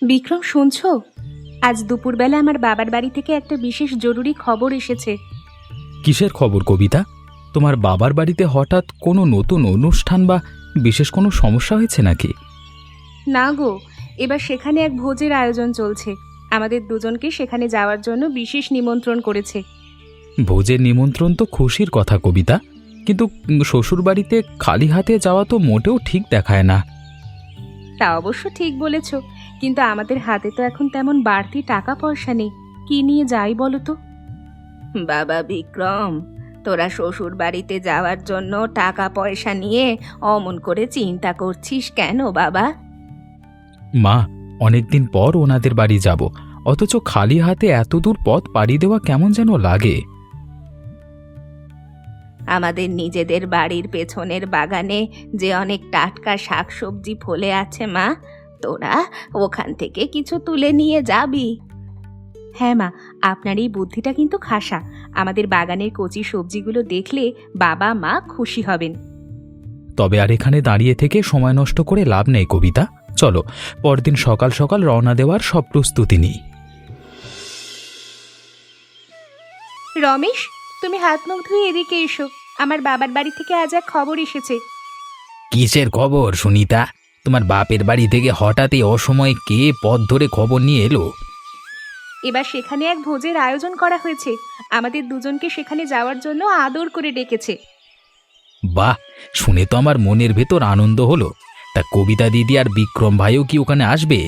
বিক্রম, শুনছো? আজ দুপুরবেলা আমার বাবার বাড়ি থেকে একটা বিশেষ জরুরি খবর এসেছে। কিসের খবর কবিতা? তোমার বাবার বাড়িতে হঠাৎ কোনো নতুন অনুষ্ঠান বা বিশেষ কোনো সমস্যা হয়েছে নাকি? না গো, এবার সেখানে এক ভোজের আয়োজন চলছে। আমাদের দুজনকে সেখানে যাওয়ার জন্য বিশেষ নিমন্ত্রণ করেছে। ভোজের নিমন্ত্রণ তো খুশির কথা কবিতা, কিন্তু শ্বশুর বাড়িতে খালি হাতে যাওয়া তো মোটেও ঠিক দেখায় না। তা অবশ্য ঠিক বলেছ, কিন্তু আমাদের হাতে তো এখন তেমন বাড়তি টাকা পয়সা নেই। কি নিয়ে যাই বলো তো? বাবা বিক্রম, তোরা শ্বশুর বাড়িতে যাওয়ার জন্য টাকা পয়সা নিয়ে অমন করে চিন্তা করছিস কেন বাবা? মা, অনেকদিন পর ওনাদের বাড়ি যাব, অথচ খালি হাতে এত দূর পথ পাড়ি দেওয়া কেমন যেন লাগে। আমাদের নিজেদের বাড়ির পেছনের বাগানে যে অনেক টাটকা শাকসবজি ফলে আছে মা, তোরা ওখান থেকে কিছু তুলে নিয়ে যাবি। হ্যাঁ মা, আপনার এই বুদ্ধিটা কিন্তু খাসা। আমাদের বাগানের কচি সবজিগুলো দেখলে বাবা মা খুশি হবেন। তবে আর এখানে দাঁড়িয়ে থেকে সময় নষ্ট করে লাভ নেই কবিতা, চলো পরদিন সকাল সকাল রওনা দেওয়ার সব প্রস্তুতি নিই। রমেশ, তুমি হাত মুখ ধুয়ে এদিকে এসো। আমার বাবার বাড়ি থেকে আজ এক খবর এসেছে। কিসের খবর সুনিতা? তোমার বাপের বাড়ি থেকে হঠাৎই অসময়ে কে পথ ধরে খবর নিয়ে এলো? এবার সেখানে এক ভোজের আয়োজন করা হয়েছে। আমাদের দুজনকে সেখানে যাওয়ার জন্য আদর করে ডেকেছে। বাহ, শুনে তো আমার মনের ভেতর আনন্দ হলো। তা কবিতা দিদি আর বিক্রম ভাইও কি ওখানে আসবে?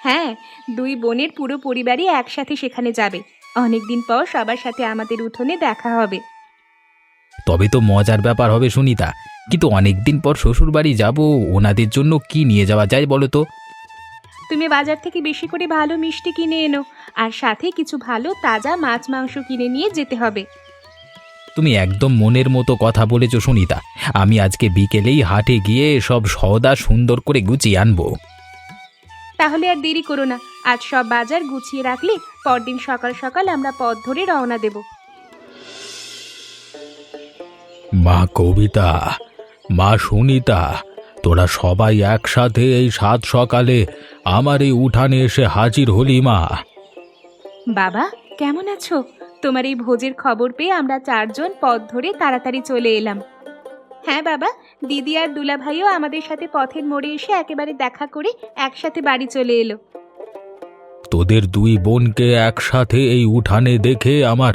হ্যাঁ, দুই বোনের পুরো পরিবারই একসাথে সেখানে যাবে। অনেকদিন পর সবার সাথে আমাদের উঠোনে দেখা হবে। তবে তো মজার ব্যাপার হবে সুনিতা, কিন্তু অনেকদিন পর শ্বশুর বাড়ি যাব, ওনাদের জন্য কি নিয়ে যাওয়া যায় বলো তো? তুমি বাজার থেকে বেশি করে ভালো মিষ্টি কিনে এনো, আর সাথে কিছু ভালো তাজা মাছ মাংস কিনে নিয়ে যেতে হবে। তুমি একদম মনের মতো কথা বলেছ সুনিতা। আমি আজকে বিকেলেই হাটে গিয়ে সব সওদা সুন্দর করে গুছিয়ে আনবো। তাহলে আর দেরি করো না, আজ সব বাজার গুছিয়ে রাখলে পরদিন সকাল সকাল আমরা পথ ধরে রওনা দেব। মা কবিতা, মা সুনিতা, তোরা সবাই একসাথে এই সাত সকালে আমার এই উঠানে এসে হাজির হলি মা। বাবা, কেমন আছো? তোমার এই ভোজের খবর পেয়ে আমরা চারজন পথ ধরে তাড়াতাড়ি চলে এলাম। হ্যাঁ বাবা, দিদি আর দুলা ভাইও আমাদের সাথে পথের মোড়ে এসে একেবারে দেখা করে একসাথে বাড়ি চলে এলো। তোদের দুই বোনকে একসাথে এই উঠানে দেখে আমার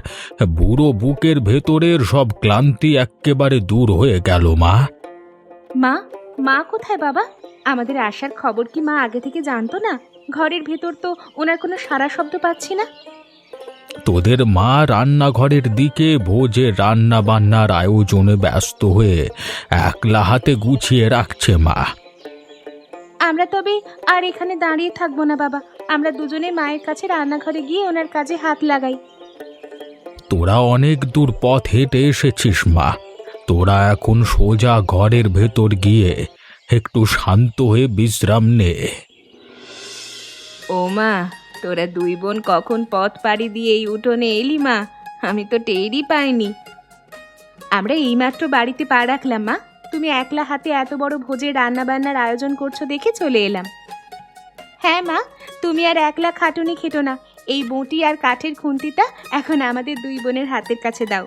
বুড়ো বুকের ভেতরের সব ক্লান্তি এক্কেবারে দূর হয়ে গেল মা। মা, মা কোথায় বাবা? আমাদের আসার খবর কি মা আগে থেকে জানতো না? ঘরের ভেতর তো ওনার কোনো সাড়া শব্দ পাচ্ছি না। তোদের মা রান্নাঘরের দিকে ভোজে রান্না বান্নার আয়োজনে ব্যস্ত হয়ে একলা হাতে গুছিয়ে রাখছে মা। আমরা তবে আর এখানে দাঁড়িয়ে থাকবো না বাবা, আমরা দুজনে মায়ের কাছে রান্নাঘরে গিয়ে ওনার কাজে হাত লাগাই। তোরা অনেক দূর পথ হেঁটে এসেছিস মা, তোরা এখন সোজা ঘরের ভেতর গিয়ে একটু শান্ত হয়ে বিশ্রাম নে। ও মা, তোরা দুই বোন কখন পথ পাড়ি দিয়ে এই উঠোনে এলি মা? আমি তো টেরই পাইনি। আমরা এইমাত্র বাড়িতে পা রাখলাম মা। তুমি একলা হাতে এত বড় ভোজের রান্না বান্নার আয়োজন করছো দেখে চলে এলাম। হ্যাঁ মা, তুমি আর একলা খাটুনি খেটো না। এই বঁটি আর কাঠের খুন্তিটা এখন আমাদের দুই বোনের হাতের কাছে দাও।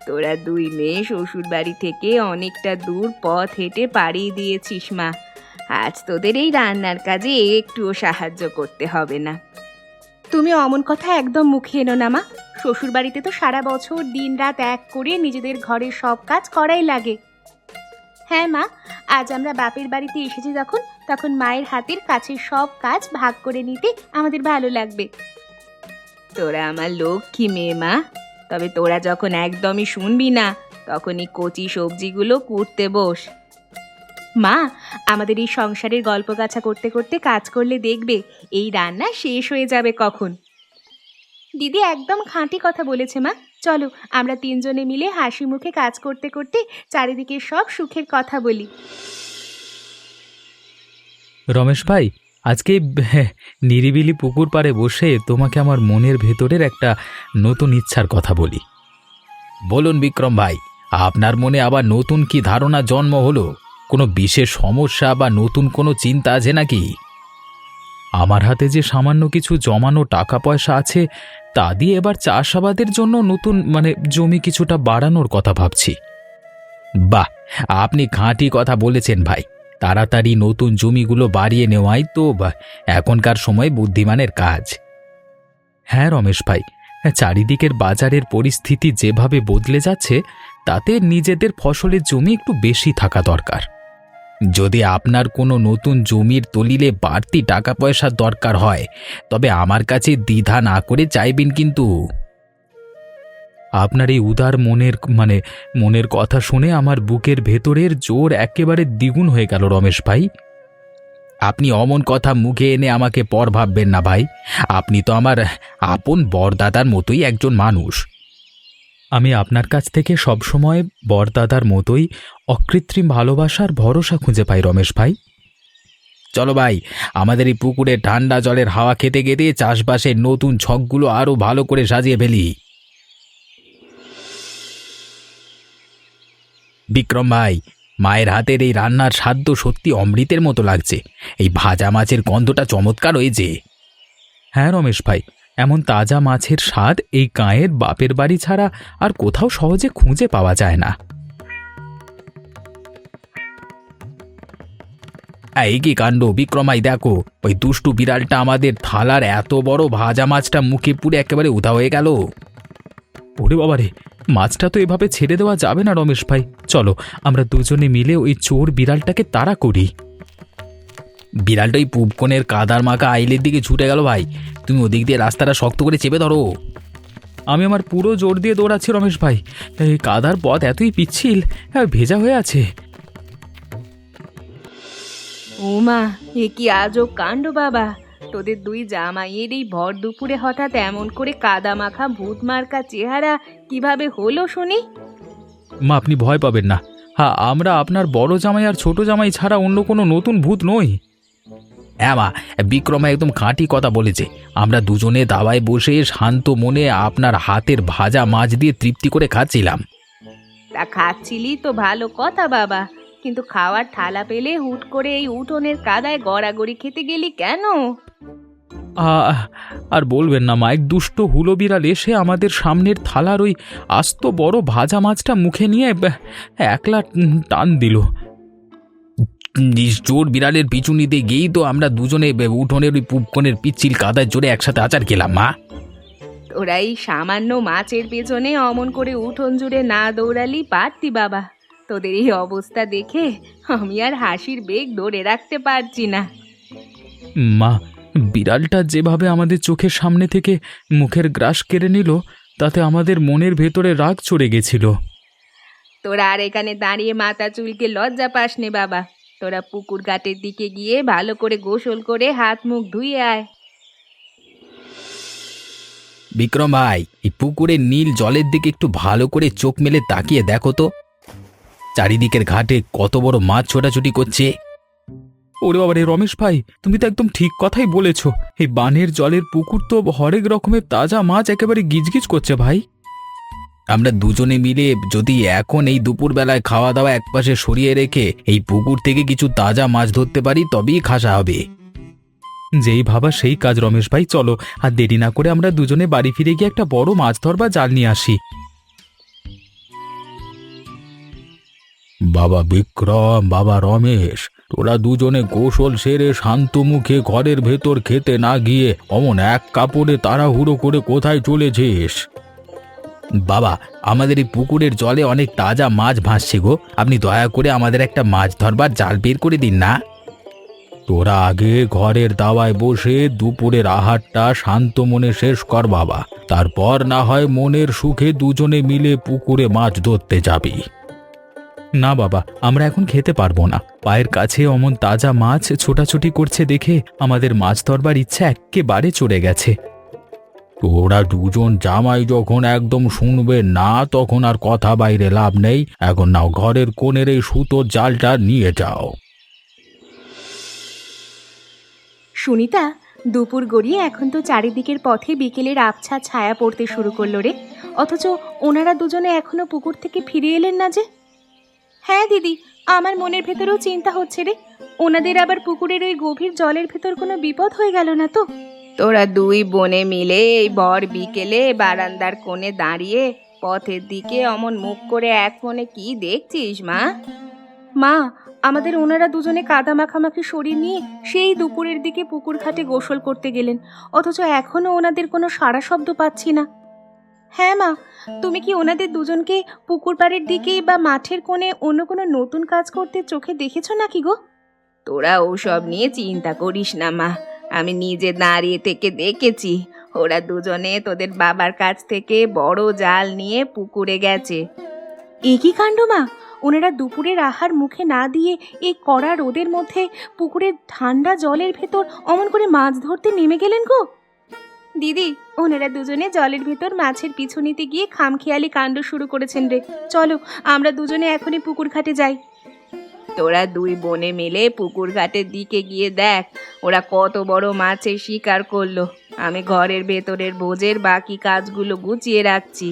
তোরা দুই মেয়ে শ্বশুর বাড়ি থেকে অনেকটা দূর পথ হেঁটে পাড়ি দিয়েছিস মা। আজ তোদের এই রান্নার কাজে একটুও সাহায্য করতে হবে না। তুমি অমন কথা একদম মুখে এনো না মা। শ্বশুর বাড়িতে তো সারা বছর দিন রাত এক করে নিজেদের ঘরের সব কাজ করাই লাগে। হ্যাঁ মা, আজ আমরা বাপের বাড়িতে এসেছি তখন মায়ের হাতের কাছের সব কাজ ভাগ করে নিতে আমাদের ভালো লাগবে। তোরা আমার লক্ষ্মী মেয়ে মা। তবে তোরা যখন একদমই শুনবি না, তখনই কচি সবজিগুলো কুটতে বস। মা, আমাদের এই সংসারের গল্পগাছা করতে করতে কাজ করলে দেখবে এই রান্না শেষ হয়ে যাবে কখন। দিদি একদম খাঁটি কথা বলেছে মা। চলো আমরা তিনজনে মিলে হাসি মুখে কাজ করতে করতে চারিদিকে সব সুখের কথা বলি। রমেশ ভাই, আজকে নিরিবিলি পুকুর পাড়ে বসে তোমাকে আমার মনের ভেতরের একটা নতুন ইচ্ছার কথা বলি। বলুন বিক্রম ভাই, আপনার মনে আবার নতুন কি ধারণা জন্ম হলো? কোনো বিশেষ সমস্যা বা নতুন কোনো চিন্তা আছে নাকি? আমার হাতে যে সামান্য কিছু জমানো টাকা পয়সা আছে তা দিয়ে এবার চাষাবাদের জন্য নতুন জমি কিছুটা বাড়ানোর কথা ভাবছি। বাহ, আপনি খাঁটি কথা বলেছেন ভাই। তাড়াতাড়ি নতুন জমিগুলো বাড়িয়ে নেওয়াই তো এখনকার সময় বুদ্ধিমানের কাজ। হ্যাঁ রমেশ ভাই, চারিদিকের বাজারের পরিস্থিতি যেভাবে বদলে যাচ্ছে তাতে নিজেদের ফসলের জমি একটু বেশি থাকা দরকার। যদি আপনার কোনো নতুন জমির দলিলে বাড়তি টাকা পয়সার দরকার হয় তবে আমার কাছে দ্বিধা না করে চাইবেন কিন্তু। আপনার এই উদার মনের কথা শুনে আমার বুকের ভেতরের জোর একেবারে দ্বিগুণ হয়ে গেল রমেশ ভাই। আপনি অমন কথা মুখে এনে আমাকে পর ভাববেন না ভাই। আপনি তো আমার আপন বরদাদার মতোই একজন মানুষ। আমি আপনার কাছ থেকে সবসময় বরদাদার মতোই অকৃত্রিম ভালোবাসার ভরসা খুঁজে পাই রমেশ ভাই। চলো ভাই, আমাদের এই পুকুরে ঠান্ডা জলের হাওয়া খেতে খেতে চাষবাসের নতুন ছকগুলো আরো ভালো করে সাজিয়ে ফেলি। বিক্রম ভাই, মায়ের হাতের এই রান্নার স্বাদ তো সত্যি অমৃতের মতো লাগছে। এই ভাজা মাছের গন্ধটা চমৎকার হয়েছে। হ্যাঁ রমেশ ভাই, এমন তাজা মাছের স্বাদ এই গাঁয়ের বাপের বাড়ি ছাড়া আর কোথাও সহজে খুঁজে পাওয়া যায় না। এই কি কাণ্ড বিক্রমাই, দেখো ওই দুষ্টু বিড়ালটা আমাদের থালার এত বড় ভাজা মাছটা মুখে পুড়ে একেবারে উধাও হয়ে গেল। ওরে বাবারে, মাছটা তো এভাবে ছেড়ে দেওয়া যাবে না রমেশ ভাই। চলো আমরা দুজনে মিলে ওই চোর বিড়ালটাকে তাড়া করি। বিড়ালটা ওই পুবকনের কাদার মাখা আইলের দিকে ছুটে গেল ভাই। তুমি ওদিক দিয়ে রাস্তাটা শক্ত করে চেপে ধরো। আমি আমার পুরো জোর দিয়ে দৌড়াচ্ছি রমেশ ভাই। এই কাদার পথ এতই পিচ্ছিল, ভেজা হয়ে আছে। ওমা, এ কি আজব কাণ্ড বাবা! তোদের দুই জামাইয়ের এই ভর দুপুরে হঠাৎ এমন করে কাদা মাখা ভূত মার্কা চেহারা কিভাবে হলো শুনি? মা, আপনি ভয় পাবেন না। হ্যাঁ, আমরা আপনার বড় জামাই আর ছোট জামাই ছাড়া অন্য কোনো নতুন ভূত নই। হ্যাঁ মা, বিক্রমা একদম খাঁটি কথা বলেছে। আমরা দুজনে দাওয়ায় বসে শান্ত মনে আপনার হাতের ভাজা মাছ দিয়ে তৃপ্তি করে খাচ্ছিলাম। তা খাচ্ছিলি তো ভালো কথা বাবা, কিন্তু খাওয়ার থালা পেলে হুট করে এই উঠোনের কাদায় গড়াগড়ি খেতে গেলি কেন? আর বলবেন না মা, এক দুষ্ট হুলো বিড়াল এসে আমাদের সামনের থালার ওই আস্ত বড় ভাজা মাছটা মুখে নিয়ে একলা টান দিল। চোর বিড়ালের পিছু নিতে গিয়েই তো আমরা দুজনে উঠোনের ওই পুবকনের পিচ্ছিল কাদায় জোরে একসাথে আচার খেলাম মা। তোরা এই সামান্য মাছের পেছনে অমন করে উঠোন জুড়ে না দৌড়ালি পারতি বাবা। তোদের এই অবস্থা দেখে আমি আর হাসির বেগ ধরে রাখতে পারছি না। মা, বিড়ালটা যেভাবে আমাদের চোখের সামনে থেকে মুখের গ্রাস কেড়ে নিল তাতে আমাদের মনের ভেতরে রাগ চড়ে গেছিল। তোরা আর এখানে দাঁড়িয়ে মাথা চুলকে লজ্জা পাস নে বাবা। তোরা পুকুর ঘাটের দিকে গিয়ে ভালো করে গোসল করে হাত মুখ ধুয়ে আয়। বিক্রম ভাই, এই পুকুরের নীল জলের দিকে একটু ভালো করে চোখ মেলে তাকিয়ে দেখো তো, চারিদিকের ঘাটে কত বড় মাছ ছোটাছুটি করছে। ওরে বাবারে রমেশ ভাই, তুমি তো একদম ঠিক কথাই বলেছ। এই বানের জলের পুকুর তো হরেক রকমের তাজা মাছ একেবারে গিজগিজ করছে ভাই। আমরা দুজনে মিলে যদি এখন এই দুপুরবেলায় খাওয়া দাওয়া একপাশে সরিয়ে রেখে এই পুকুর থেকে কিছু তাজা মাছ ধরতে পারি তবেই খাসা হবে। যেই ভাবা সেই কাজ রমেশ ভাই। চলো আর দেরি না করে আমরা দুজনে বাড়ি ফিরে গিয়ে একটা বড় মাছ ধরবার জাল নিয়ে আসি। বাবা বিক্রম, বাবা রমেশ, তোরা দুজনে গোসল সেরে শান্ত মুখে ঘরের ভেতর খেতে না গিয়ে অমন এক কাপড়ে তাড়াহুড়ো করে কোথায় চলেছিস? বাবা, আমাদের এই পুকুরের জলে অনেক তাজা মাছ ভাসছে গো। আপনি দয়া করে আমাদের একটা মাছ ধরবার জাল বের করে দিন না। তোরা আগে ঘরের দাওয়ায় বসে দুপুরের আহারটা শান্ত মনে শেষ কর বাবা, তারপর না হয় মনের সুখে দুজনে মিলে পুকুরে মাছ ধরতে যাবি। না বাবা, আমরা এখন খেতে পারবো না। পায়ের কাছে অমন তাজা মাছ ছোটাছুটি করছে দেখে আমাদের মাছ ধরবার ইচ্ছা একেবারে চড়ে গেছে। তোরা দুজন জামাই যখন একদম শুনবে না তখন আর কথা বাইরে লাভ নেই। এখন নাও ঘরের কোণের এই সুতোর জালটা নিয়ে যাও। সুনিতা, দুপুর গড়িয়ে এখন তো চারিদিকের পথে বিকেলের আবছা ছায়া পড়তে শুরু করলো রে, অথচ ওনারা দুজনে এখনো পুকুর থেকে ফিরে এলেন না যে। হ্যাঁ দিদি, আমার মনের ভেতরেও চিন্তা হচ্ছে রে। ওনাদের আবার পুকুরের ওই গভীর জলের ভেতর কোনো বিপদ হয়ে গেল না তো? তোরা দুই বোনে মিলে এই ভর বিকেলে বারান্দার কোণে দাঁড়িয়ে পথের দিকে অমন মুখ করে এক মনে কি দেখছিস মা? মা, আমাদের ওনারা দুজনে কাদা মাখামাখি শরীর নিয়ে সেই দুপুরের দিকে পুকুর ঘাটে গোসল করতে গেলেন, অথচ এখনো ওনাদের কোনো সাড়া শব্দ পাচ্ছি না। হ্যাঁ মা, তুমি কি ওনাদের দুজনকে পুকুর পাড়ের দিকে বা মাঠের কোণে অন্য কোনো নতুন কাজ করতে চোখে দেখেছো নাকি গো? তোরা ওসব নিয়ে চিন্তা করিস না মা, আমি নিজে দাঁড়িয়ে থেকে দেখেছি। ওরা দুজনে তোদের বাবার কাছ থেকে বড় জাল নিয়ে পুকুরে গেছে। এ কি কাণ্ড মা! ওনারা দুপুরের আহার মুখে না দিয়ে এই কড়া রোদের মধ্যে পুকুরের ঠান্ডা জলের ভেতর অমন করে মাছ ধরতে নেমে গেলেন গো? দিদি, ওনারা দুজনে জলের ভেতর মাছের পিছু নিতে গিয়ে খামখেয়ালি কাণ্ড শুরু করেছেন রে। চলো আমরা দুজনে এখনই পুকুর ঘাটে যাই। তোরা দুই বোনে মিলে পুকুর ঘাটের দিকে গিয়ে দেখ ওরা কত বড় মাছের শিকার করলো। আমি ঘরের ভেতরের ভোজের বাকি কাজগুলো গুছিয়ে রাখছি।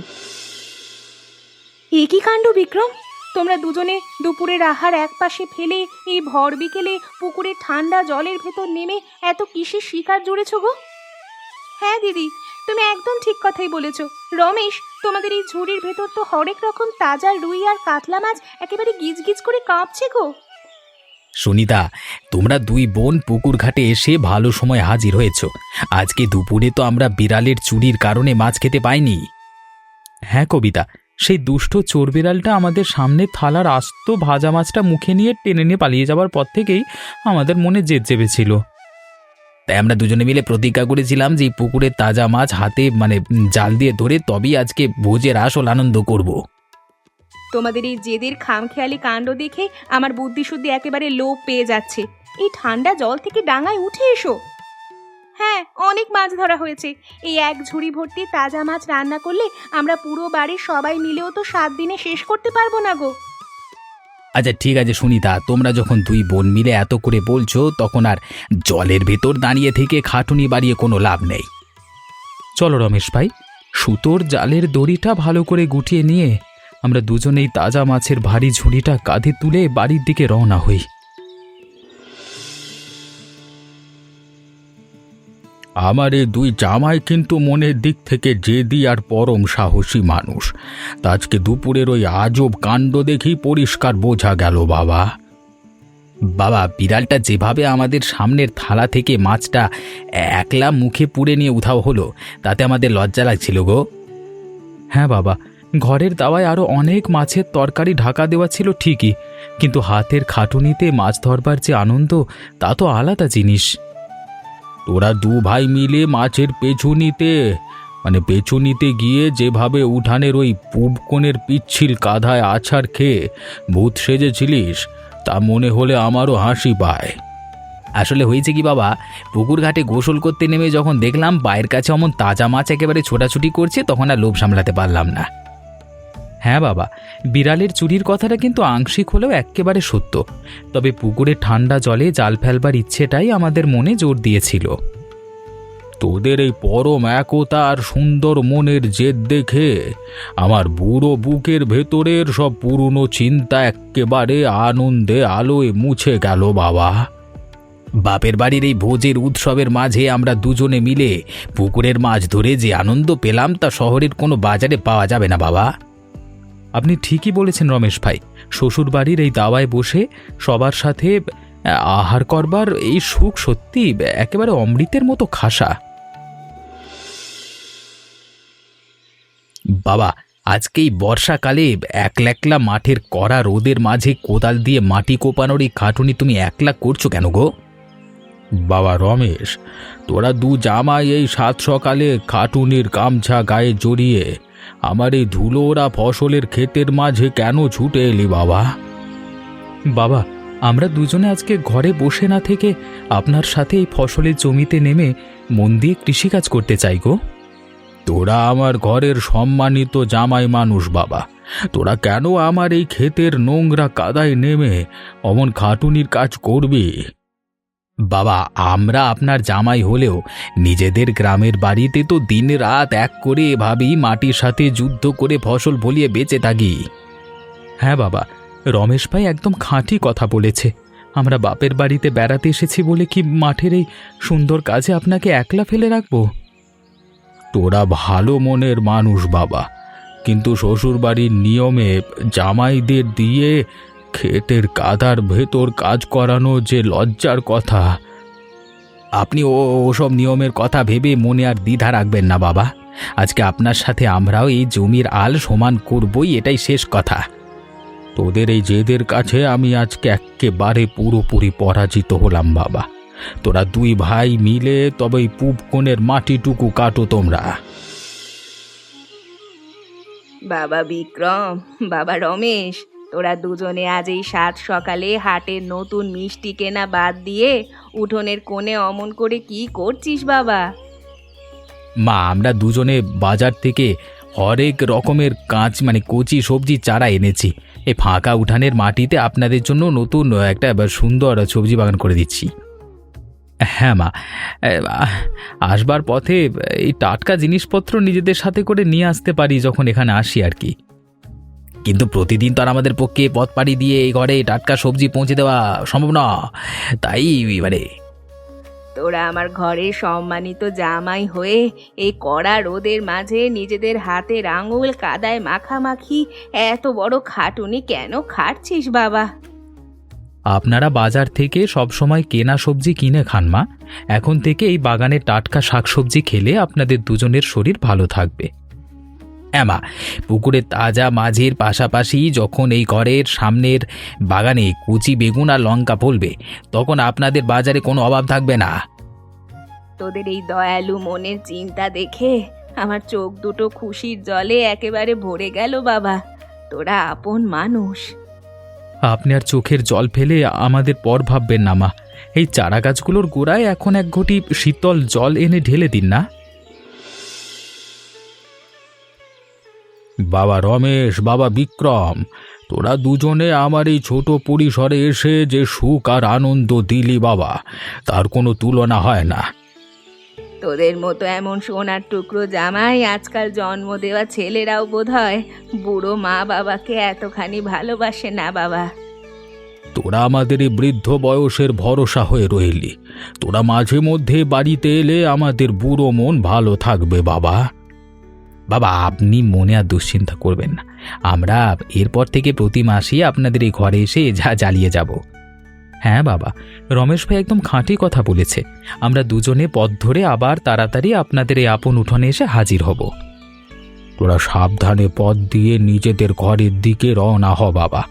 এ কি কাণ্ড বিক্রম! তোমরা দুজনে দুপুরের আহার এক পাশে ফেলে এই ভর বিকেলে পুকুরের ঠান্ডা জলের ভেতর নেমে এত কিসের শিকার জুড়েছ গো? হ্যাঁ দিদি, তুমি একদম ঠিক কথাই বলেছ। রমেশ, তোমাদের এই ঝুড়ির ভেতর তো হরেক রকম তাজা রুই আর কাতলা মাছ একেবারে গিজগিজ করে কাঁপছে গো। সুনিতা, তোমরা দুই বোন পুকুর ঘাটে এসে ভালো সময় হাজির হয়েছ। আজকে দুপুরে তো আমরা বিড়ালের চুরির কারণে মাছ খেতে পাইনি। হ্যাঁ কবিতা, সেই দুষ্ট চোর বিড়ালটা আমাদের সামনে থালার আস্ত ভাজা মাছটা মুখে নিয়ে টেনে নিয়ে পালিয়ে যাওয়ার পর থেকেই আমাদের মনে জেদ চেপেছিল। তাই আমরা দুজনে মিলে প্রতিজ্ঞা করেছিলাম যে পুকুরের তাজা মাছ হাতে জাল দিয়ে ধরে তবেই আজকে ভোজের আসল আনন্দ করব। তোমাদের এই জেদের খামখেয়ালি কাণ্ড দেখে আমার বুদ্ধিশুদ্ধি একেবারে লোপ পেয়ে যাচ্ছে। এই ঠান্ডা জল থেকে ডাঙায় উঠে এসো। হ্যাঁ, অনেক মাছ ধরা হয়েছে। এই এক ঝুড়ি ভর্তি তাজা মাছ রান্না করলে আমরা পুরো বাড়ির সবাই মিলেও তো 7 দিনে শেষ করতে পারবো না গো। আচ্ছা ঠিক আছে সুনিতা, তোমরা যখন দুই বোন মিলে এত করে বলছো তখন আর জলের ভেতর দাঁড়িয়ে থেকে খাটুনি বাড়িয়ে কোনো লাভ নেই। চলো রমেশ ভাই, সুতোর জালের দড়িটা ভালো করে গুটিয়ে নিয়ে আমরা দুজনেই তাজা মাছের ভারী ঝুড়িটা কাঁধে তুলে বাড়ির দিকে রওনা হই। আমার এই দুই জামাই কিন্তু মনের দিক থেকে জেদি আর পরম সাহসী মানুষ। তা আজকে দুপুরের ওই আজব কাণ্ড দেখেই পরিষ্কার বোঝা গেল। বাবা বাবা, বিড়ালটা যেভাবে আমাদের সামনের থালা থেকে মাছটা একলা মুখে পুড়ে নিয়ে উধাও হলো, তাতে আমাদের লজ্জা লাগছিল গো। হ্যাঁ বাবা, ঘরের দাওয়ায় আরও অনেক মাছের তরকারি ঢাকা দেওয়া ছিল ঠিকই, কিন্তু হাতের খাটুনিতে মাছ ধরবার যে আনন্দ তা তো আলাদা জিনিস। তোরা দু ভাই মিলে মাছের পেছু নিতে গিয়ে যেভাবে উঠানের ওই পূব কোণের পিচ্ছিল কাঁধায় আছাড় খেয়ে ভূত সেজেছিলিস, তা মনে হলে আমারও হাসি পায়। আসলে হয়েছে কি বাবা, পুকুর ঘাটে গোসল করতে নেমে যখন দেখলাম পায়ের কাছে অমন তাজা মাছ একেবারে ছোটাছুটি করছে, তখন আর লোভ সামলাতে পারলাম না। হ্যাঁ বাবা, বিড়ালের চুরির কথাটা কিন্তু আংশিক হলেও একেবারে সত্য। তবে পুকুরে ঠান্ডা জলে জাল ফেলবার ইচ্ছেটাই আমাদের মনে জোর দিয়েছিল। তোদের এই পরম একতা আর সুন্দর মনের জেদ দেখে আমার বুড়ো বুকের ভেতরের সব পুরনো চিন্তা একেবারে আনন্দে আলোয় মুছে গেল বাবা। বাপের বাড়ির এই ভোজের উৎসবের মাঝে আমরা দুজনে মিলে পুকুরের মাছ ধরে যে আনন্দ পেলাম তা শহরের কোনো বাজারে পাওয়া যাবে না বাবা। আপনি ঠিকই বলেছেন রমেশ ভাই, শ্বশুর বাড়ির এই দাওয়ায় বসে সবার সাথে আহার করবার এই সুখ সত্যি একেবারে অমৃতের মতো খাসা। বাবা, আজকেই বর্ষাকালে একলা মাঠের কড়া রোদের মাঝে কোদাল দিয়ে মাটি কোপানোর এই খাটুনি তুমি একলা করছো কেন গো? বাবা রমেশ, তোরা দু জামাই এই সাত সকালে খাটুনির গামছা গায়ে জড়িয়ে আমার এই ধুলো ওরা ফসলের ক্ষেতের মাঝে কেন ছুটে এলি বাবা? বাবা, আমরা দুজনে আজকে ঘরে বসে না থেকে আপনার সাথে এই ফসলের জমিতে নেমে মন দিয়ে কৃষিকাজ করতে চাই গো। তোরা আমার ঘরের সম্মানিত জামাই মানুষ বাবা, তোরা কেন আমার এই ক্ষেতের নোংরা কাদায় নেমে অমন খাটুনির কাজ করবি? বাবা, আমরা আপনার জামাই হলেও নিজেদের গ্রামের বাড়িতে তো দিন রাত এক করে এভাবেই মাটির সাথে যুদ্ধ করে ফসল ফলিয়ে বেঁচে থাকি। হ্যাঁ বাবা, রমেশ ভাই একদম খাঁটি কথা বলেছে। আমরা বাপের বাড়িতে বেড়াতে এসেছি বলে কি মাঠের এই সুন্দর কাজে আপনাকে একলা ফেলে রাখবো? তোরা ভালো মনের মানুষ বাবা, কিন্তু শ্বশুরবাড়ির নিয়মে জামাইদের দিয়ে ক্ষেতের কাদার ভেতর কাজ করানো যে লজ্জার কথা। আপনি ওসব নিয়মের কথা ভেবে মনে আর দ্বিধা রাখবেন না বাবা। আজকে আপনার সাথে আমরাও এই জমির আল সমান করবই, এটাই শেষ কথা। তোদের এই জেদের কাছে আমি আজকে একেবারে পুরোপুরি পরাজিত হলাম বাবা। তোরা দুই ভাই মিলে তবে এই পূব কোণের মাটিটুকু কাটো তোমরা। বাবা বিক্রম, বাবা রমেশ, তোরা দুজনে আজ এই সাত সকালে হাটের নতুন মিষ্টি কেনা বাদ দিয়ে উঠোনের কোণে অমন করে কি করছিস বাবা? মা, আমরা দুজনে বাজার থেকে হরেক রকমের কচি সবজি চারা এনেছি। এই ফাঁকা উঠানের মাটিতে আপনাদের জন্য নতুন একটা সুন্দর সবজি বাগান করে দিচ্ছি। হ্যাঁ মা, আসবার পথে এই টাটকা জিনিসপত্র নিজেদের সাথে করে নিয়ে আসতে পারি যখন এখানে আসি আর কি। কিন্তু প্রতিদিন তো আর আমাদের পক্ষে পথ পাড়ি দিয়ে এই ঘরে টাটকা সবজি পৌঁছে দেওয়া সম্ভব না, তাই তোরা আমার ঘরে সম্মানিত জামাই হয়ে এই কড়া রোদের মাঝে নিজেদের হাতের আঙুল কাদায় মাখামাখি এত বড় খাটুনি কেন খাটছিস বাবা? আপনারা বাজার থেকে সবসময় কেনা সবজি কিনে খান মা। এখন থেকে এই বাগানের টাটকা শাকসবজি খেলে আপনাদের দুজনের শরীর ভালো থাকবে। মা, পুকুরের তাজা মাছের পাশাপাশি যখন এই ঘরের সামনের বাগানে কুচি বেগুন আর লঙ্কা ফলবে, তখন আপনাদের বাজারে কোনো অভাব থাকবে না। তোদের এই দয়ালু মনের চিন্তা দেখে আমার চোখ দুটো খুশির জলে একেবারে ভরে গেল বাবা। তোরা আপন মানুষ। আপনি আর চোখের জল ফেলে আমাদের পর ভাববেন না মা। এই চারা গাছগুলোর গোড়ায় এখন এক ঘটি শীতল জল এনে ঢেলে দিন না। বাবা রমেশ, বাবা বিক্রম, তোরা দুজনে আমার এই ছোট পরিসরে এসে যে সুখ আর আনন্দ দিলি বাবা, তার কোনো তুলনা হয় না। তোদের মতো এমন সোনার টুকরো জামাই আজকাল জন্ম দেওয়া ছেলেরাও বোধহয় বুড়ো মা বাবাকে এতখানি ভালোবাসে না বাবা। তোরা আমাদের এই বৃদ্ধ বয়সের ভরসা হয়ে রইলি। তোরা মাঝে মধ্যে বাড়িতে এলে আমাদের বুড়ো মন ভালো থাকবে বাবা। বাবা, আপনি মনে আর দুশ্চিন্তা করবেন না। আমরা এরপর থেকে প্রতি মাসেই আপনাদের এই ঘরে এসে জ্বালিয়ে যাব। হ্যাঁ বাবা, রমেশ ভাই একদম খাঁটি কথা বলেছে। আমরা দুজনে পথ ধরে আবার তাড়াতাড়ি আপনাদের এই আপন উঠোনে এসে হাজির হব। তোরা সাবধানে পথ দিয়ে নিজেদের ঘরের দিকে রওনা হ বাবা।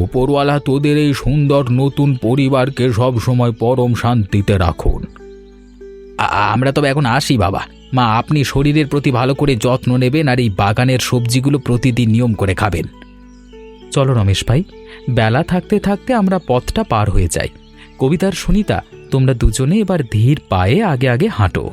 ওপরওয়ালা তোদের এই সুন্দর নতুন পরিবারকে সব সময় পরম শান্তিতে রাখুন। আমরা তবে এখন আসি বাবা। মা, আপনি শরীরের প্রতি ভালো করে যত্ন নেবেন আর এই বাগানের সবজিগুলো প্রতিদিন নিয়ম করে খাবেন। চলো রমেশ ভাই, বেলা থাকতে থাকতে আমরা পথটা পার হয়ে যাই। কবিতার সুনিতা, তোমরা দুজনে এবার ধীর পায়ে আগে আগে হাঁটো।